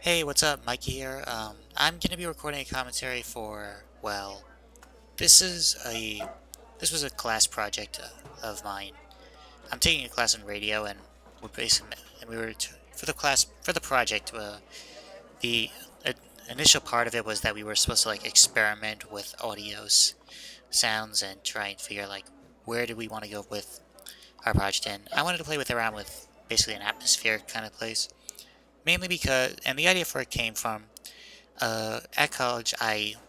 Hey, what's up? Mikey here. I'm gonna be recording a commentary for, well, this is a this was a class project of mine. I'm taking a class on radio, and we're basically and we were for the class for the project. The uh, initial part of it was that we were supposed to like experiment with sounds and try and figure like where do we want to go with our project. And I wanted to play with around with basically an atmospheric kind of place, mainly because and the idea for it came from. At college,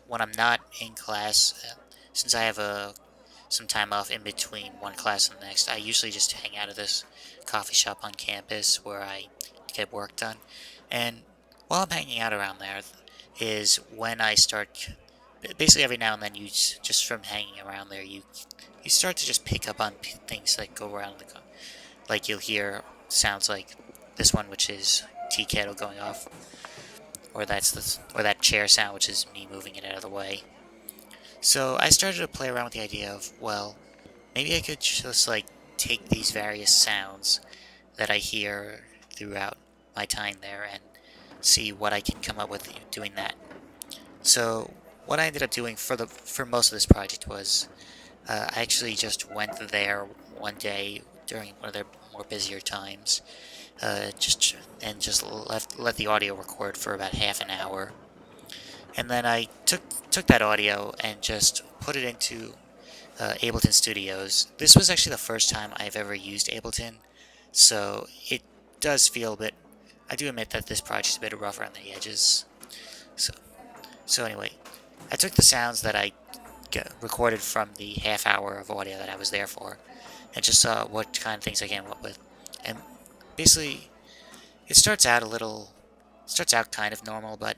when I'm not in class, since I have some time off in between one class and the next, I usually just hang out at this coffee shop on campus where I get work done. And while I'm hanging out around there, is when I start. Basically, every now and then, just from hanging around there, you start to just pick up on things that go around like you'll hear sounds like this one, which is tea kettle going off, or that chair sound, which is me moving it out of the way. So I started to play around with the idea of, well, maybe I could just like take these various sounds that I hear throughout my time there and see what I can come up with doing that. So what I ended up doing for most of this project was I actually just went there one day during one of their more busier times, just let the audio record for about half an hour, and then I took that audio and just put it into Ableton Studios. This was actually the first time I've ever used Ableton, so it does feel a bit. I do admit that this project's a bit rough around the edges. So, so anyway, I took the sounds that I recorded from the half hour of audio that I was there for, and just saw what kind of things I came up with. And basically, it starts out kind of normal, but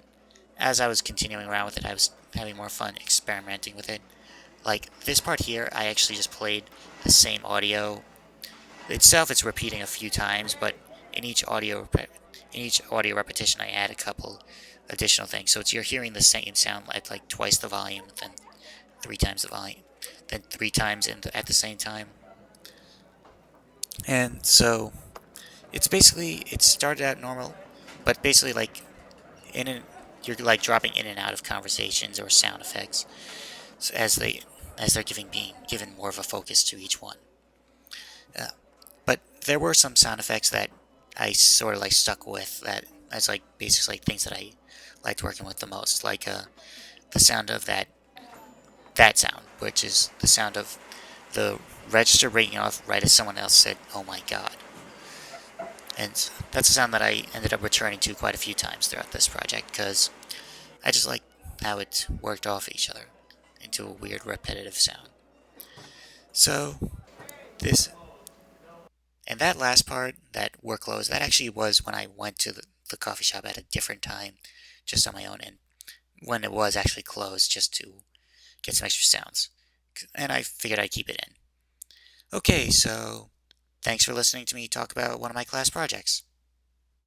as I was continuing around with it, I was having more fun experimenting with it. Like this part here, I actually just played the same audio itself. It's repeating a few times, but in each audio repetition, I add a couple additional things. So you're hearing the same sound at like twice the volume, then three times the volume, then three times at the same time. And so it started out normal, but basically like in an, you're like dropping in and out of conversations or sound effects as they're being given more of a focus to each one. Uh, but there were some sound effects that I sort of like stuck with that as like basically like things that I liked working with the most, like the sound of that sound, which is the sound of the register ringing off right as someone else said, "Oh my god." And that's a sound that I ended up returning to quite a few times throughout this project because I just like how it worked off each other into a weird repetitive sound. So this and that last part, that workloads, that actually was when I went to the coffee shop at a different time, just on my own, and when it was actually closed, just to get some extra sounds. And I figured I'd keep it in. Okay, so thanks for listening to me talk about one of my class projects.